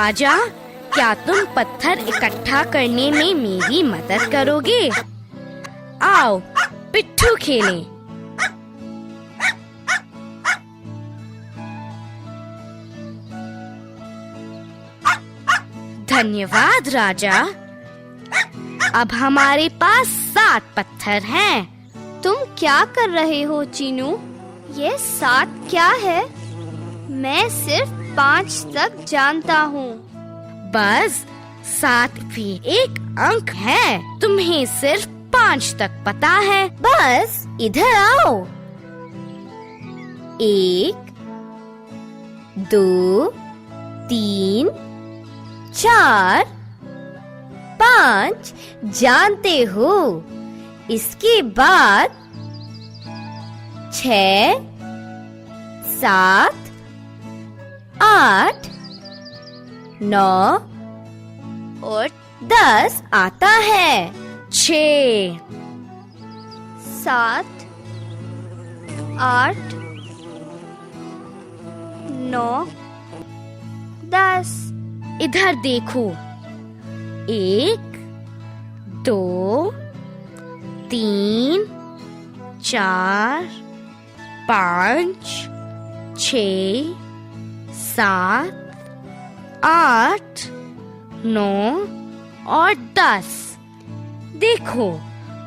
राजा, क्या तुम पत्थर इकट्ठा करने में मेरी मदद करोगे? आओ पिट्ठू खेलें। धन्यवाद राजा। अब हमारे पास 7 पत्थर हैं। तुम क्या कर रहे हो चीनू? ये 7 क्या है? मैं सिर्फ 5 तक जानता हूँ। बस 7 भी एक अंक है। तुम्हें सिर्फ 5 तक पता है। बस इधर आओ। 1 2 3 4 5 जानते हो। इसके बाद 6 7 8 9 और 10 आता है। 6 7 8 9 10। इधर देखो। 1 2 3 4 5 6 7 8 9 और 10। देखो,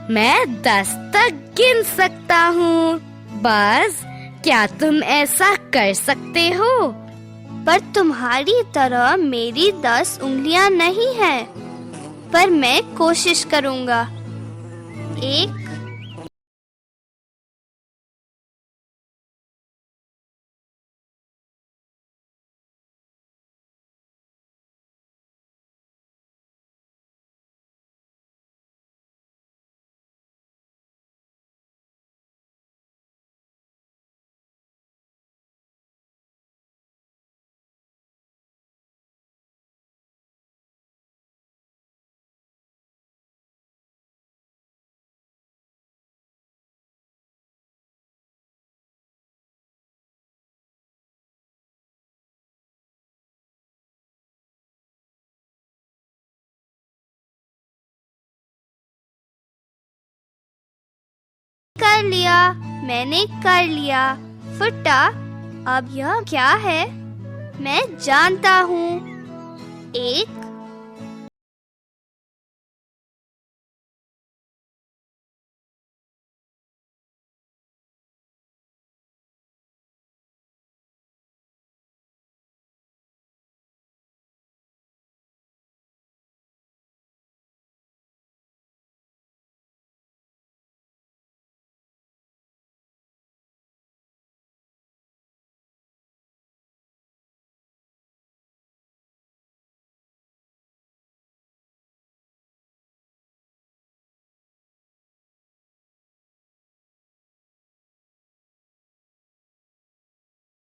मैं 10 तक गिन सकता हूँ। बस क्या तुम ऐसा कर सकते हो? पर तुम्हारी तरह मेरी 10 उंगलियां नहीं हैं। पर मैं कोशिश करूँगा। 1 कर लिया। मैंने कर लिया। फुट्टा, अब यह क्या है? मैं जानता हूँ। 1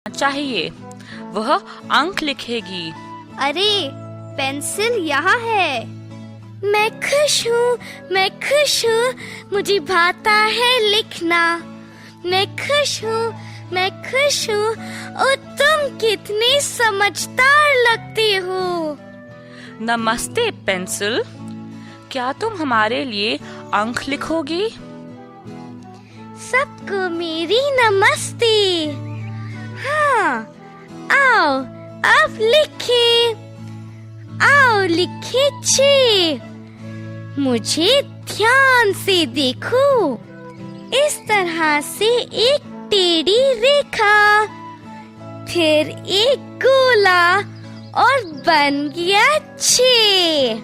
चाहिए, वह अंक लिखेगी। अरे, पेंसिल यहाँ है। मैं खुश हूँ, मैं खुश हूँ। मुझे भाता है लिखना। मैं खुश हूँ, मैं खुश हूँ। और तुम कितने समझदार लगते हो। नमस्ते पेंसिल, क्या तुम हमारे लिए अंक लिखोगी? सबको मेरी नमस्ते। हाँ, आओ अब लिखे। आओ लिखे 6। मुझे ध्यान से देखो। इस तरह से एक टेढ़ी रेखा, फिर एक गोला और बन गया 6।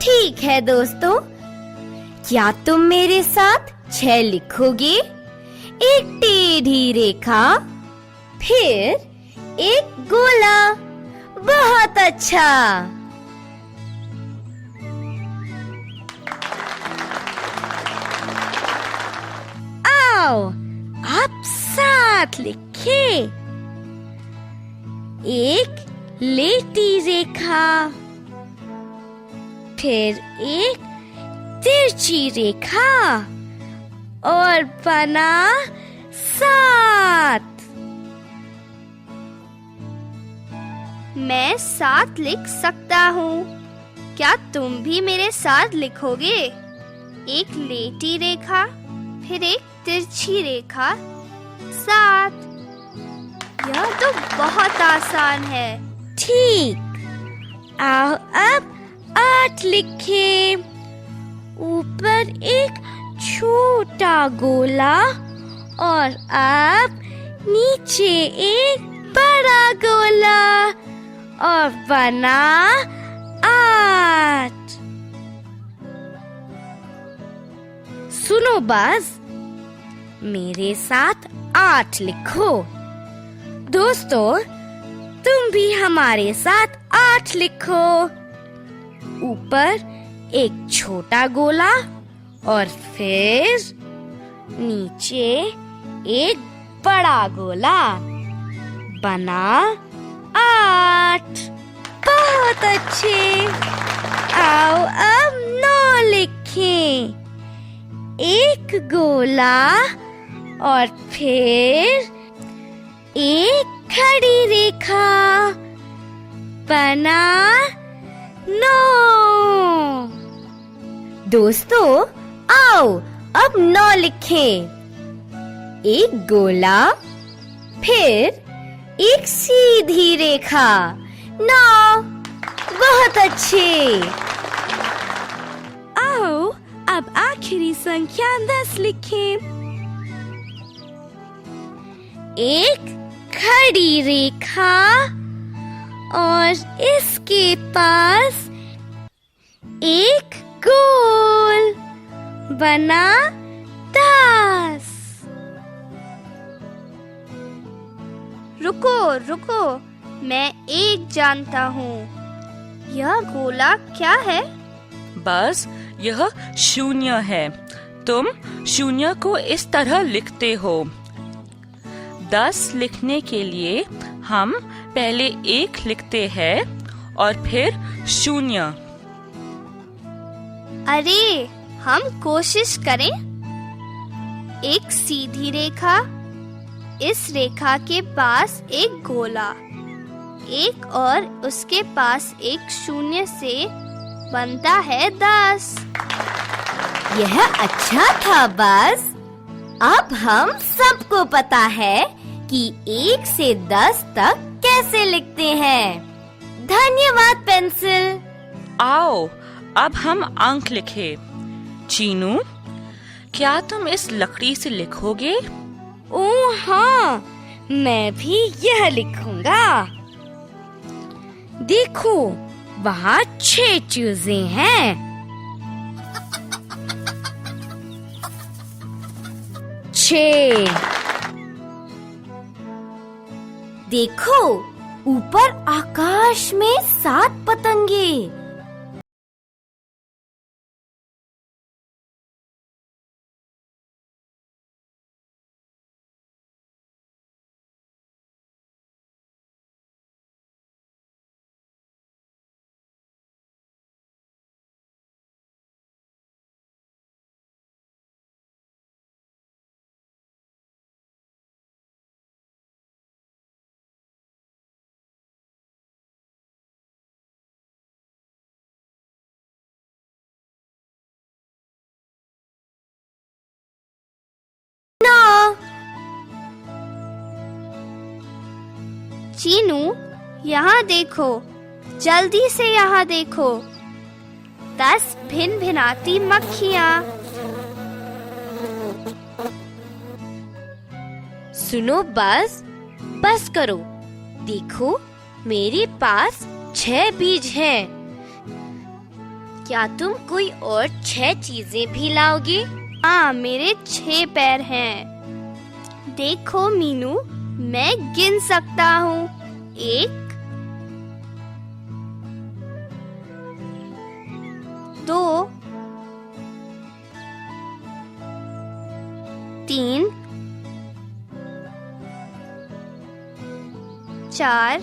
ठीक है दोस्तों, क्या तुम मेरे साथ 6 लिखोगे? एक टेढ़ी रेखा, फिर एक गोला। बहुत अच्छा। आओ आप साथ लिखे। एक लेटी रेखा, फिर एक तिरछी रेखा और बना 7। मैं 7 लिख सकता हूँ। क्या तुम भी मेरे साथ लिखोगे? एक लेटी रेखा, फिर एक तिरछी रेखा, 7। यह तो बहुत आसान है। ठीक, आओ अब 8 लिखें। ऊपर एक छोटा गोला और अब नीचे एक बड़ा गोला और बना 8। सुनो बाज, मेरे साथ 8 लिखो। दोस्तों, तुम भी हमारे साथ 8 लिखो। ऊपर एक छोटा गोला और फिर नीचे एक बड़ा गोला, बना 8। बहुत अच्छे। आओ अब 9 लिखें। एक गोला और फिर एक खड़ी रेखा, बना 9। दोस्तों, आओ अब 9 लिखें। एक गोला, फिर एक सीधी रेखा, 9। बहुत अच्छे। आओ अब आखिरी संख्या 10 लिखें। एक खड़ी रेखा और इसके पास एक गोल, बना 10। रुको रुको, मैं एक जानता हूँ। यह गोला क्या है? बस यह 0 है। तुम 0 को इस तरह लिखते हो। 10 लिखने के लिए हम पहले 1 लिखते हैं और फिर 0। अरे, हम कोशिश करें। एक सीधी रेखा, इस रेखा के पास एक गोला, एक और उसके पास एक 0 से बनता है 10। यह अच्छा था बाज। अब हम सबको पता है कि 1 से 10 तक कैसे लिखते हैं। धन्यवाद पेंसिल। आओ अब हम अंक लिखें। चीनू, क्या तुम इस लकड़ी से लिखोगे? ओह हाँ, मैं भी यह लिखूंगा। देखो, वहाँ 6 चीजें हैं। 6। देखो, ऊपर आकाश में 7 पतंगे। चीनू, यहाँ देखो, जल्दी से यहाँ देखो। 10 भिन-भिनाती मक्खियाँ। सुनो बस, बस करो। देखो, मेरे पास 6 बीज हैं। क्या तुम कोई और 6 चीजें भी लाओगे? हाँ, मेरे 6 पैर हैं। देखो मीनू, मैं गिन सकता हूँ। 1, 2, 3, 4,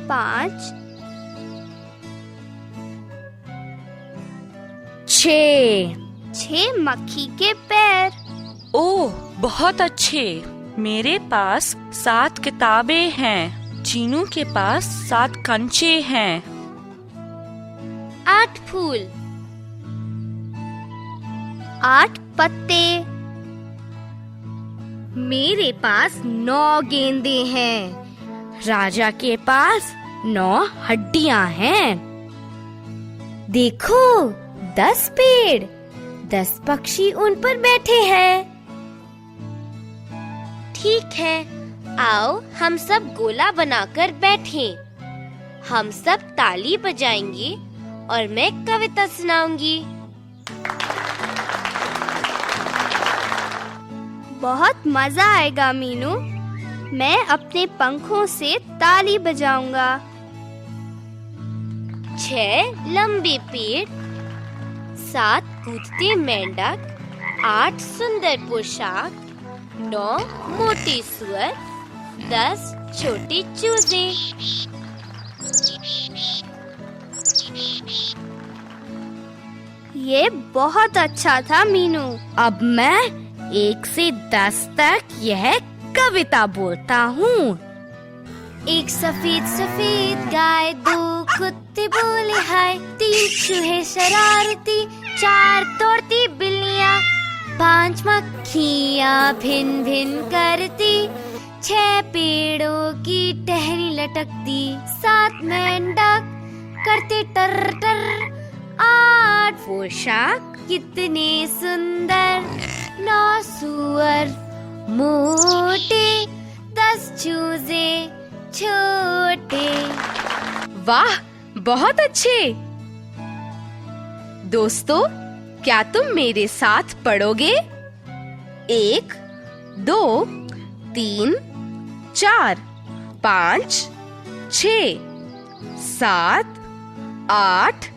5, 6। 6 मक्खी के पैर। ओह, बहुत अच्छे। मेरे पास 7 किताबें हैं। चीनू के पास 7 कंचे हैं। 8 फूल। 8 पत्ते। मेरे पास 9 गेंदे हैं। राजा के पास 9 हड्डियां हैं। देखो, 10 पेड़, 10 पक्षी उन पर बैठे हैं। ठीक है, आओ हम सब गोला बनाकर बैठें। हम सब ताली बजाएंगे और मैं कविता सुनाऊंगी। बहुत मजा आएगा मीनू। मैं अपने पंखों से ताली बजाऊंगा। 6 लंबे पेड़, 7 कूदते मेंढक, 8 सुंदर पोशाक, 9 मोटे सुअर, 10 छोटे चूजे। ये बहुत अच्छा था मीनू। अब मैं 1 से 10 तक यह कविता बोलता हूँ। एक सफेद सफेद गाय, 2 कुत्ते बोले हाय, 3 चूहे शरारती, 4 दौड़ती बिल्लियाँ, 5 मक्खियाँ भिन भिन करती, 6 पेड़ों की टहनी लटकती, 7 मेंढक करते टर टर, 8 पोशाक कितने सुंदर, 9 सुअर मोटे, 10 चूजे छोटे। वाह, बहुत अच्छे। दोस्तों, क्या तुम मेरे साथ पढ़ोगे? 1, 2, 3, 4, 5, 6, 7, 8,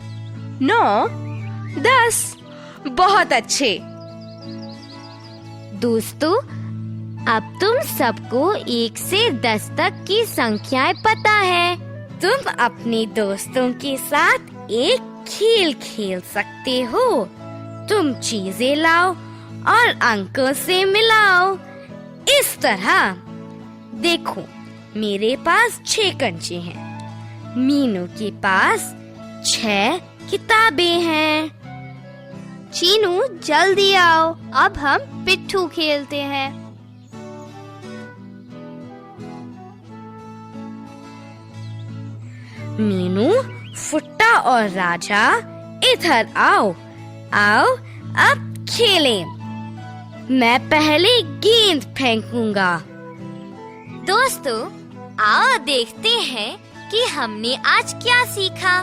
9, 10। बहुत अच्छे। दोस्तों, अब तुम सबको 1 से 10 तक की संख्याएं पता है। तुम अपने दोस्तों के साथ एक खेल खेल सकते हो। तुम चीजें लाओ और अंकों से मिलाओ। इस तरह देखो, मेरे पास 6 कंचे हैं। मीनू के पास 6 किताबें हैं। चीनू, जल्दी आओ, अब हम पिट्ठू खेलते हैं। मीनू, फुट्टा और राजा इधर आओ। आओ, अब खेलें। मैं पहले गेंद फेंकूंगा। दोस्तों, आओ देखते हैं कि हमने आज क्या सीखा।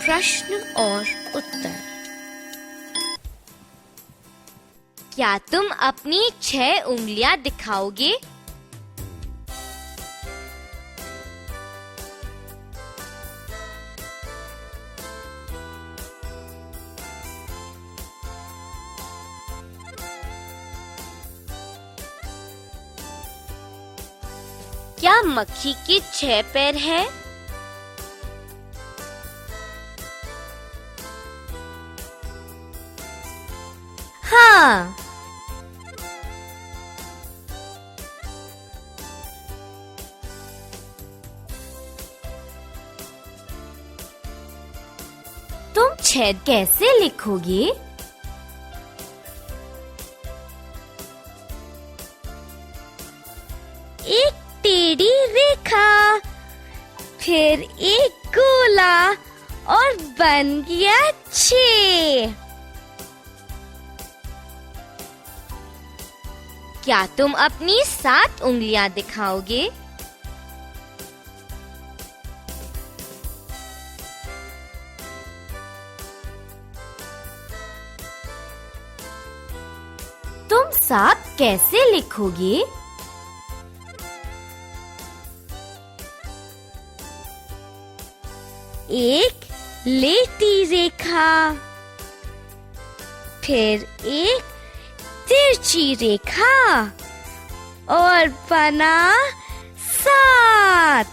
प्रश्न और उत्तर। क्या तुम अपनी 6 उंगलियां दिखाओगे? क्या मक्खी के 6 पैर हैं? हाँ। तुम 6 कैसे लिखोगे? एक टेढ़ी रेखा, फिर एक गोला और बन गया 6। क्या तुम अपनी 7 उंगलियां दिखाओगे? तुम 7 कैसे लिखोगे? एक लेटी रेखा, फिर एक तिरछी रेखा और बना 7।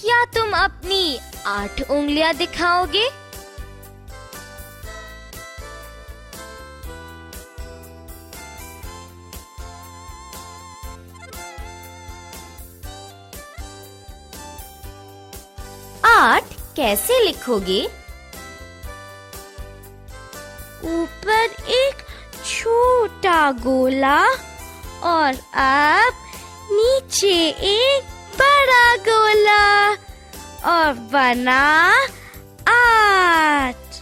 क्या तुम अपनी 8 उंगलियां दिखाओगे? आठ कैसे लिखोगे? ऊपर एक छोटा गोला और अब नीचे एक बड़ा गोला और बना 8।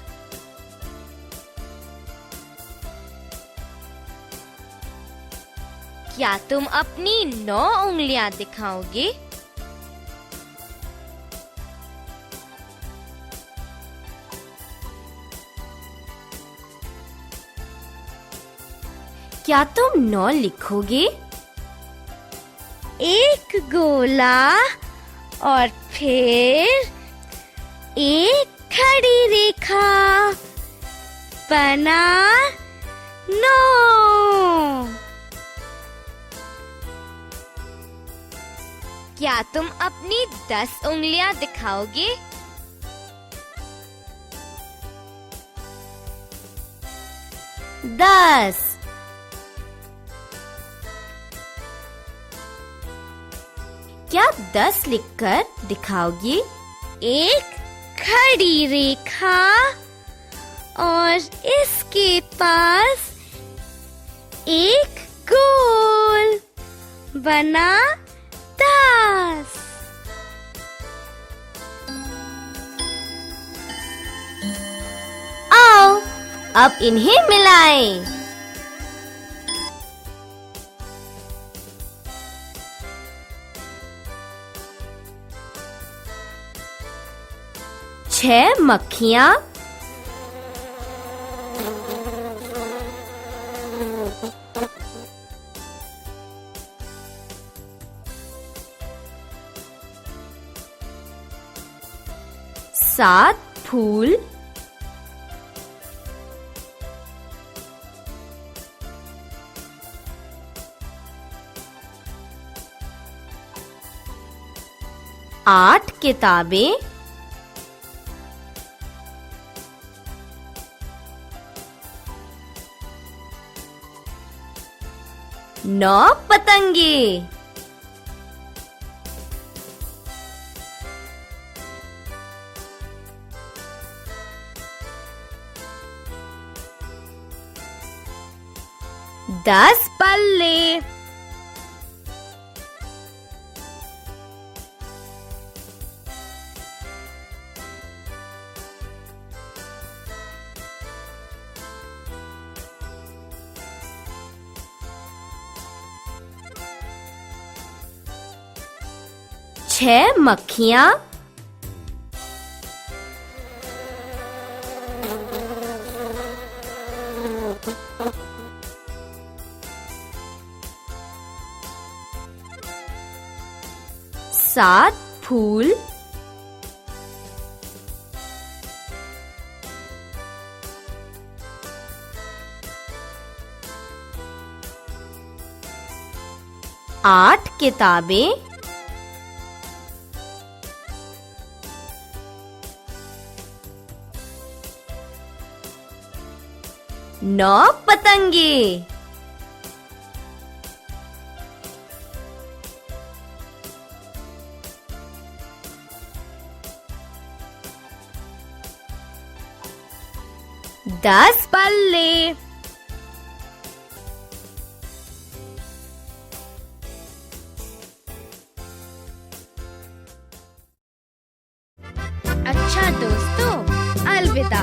क्या तुम अपनी 9 उंगलियां दिखाओगे? क्या तुम 9 लिखोगे? एक गोला और फिर एक खड़ी रेखा बना 9। क्या तुम अपनी 10 उंगलियां दिखाओगे? दस। क्या 10 लिखकर दिखाओगी? एक खड़ी रेखा और इसके पास एक गोल बना 10। आओ अब इन्हें मिलाएं। 6 मक्खियाँ, 7 फूल, 8 किताबें, 9 पतंगे। दस पल्ले। छह मक्खियाँ, 7 फूल, 8 किताबें, 9 पतंगे। दस पल्ले। अच्छा दोस्तों, अलविदा।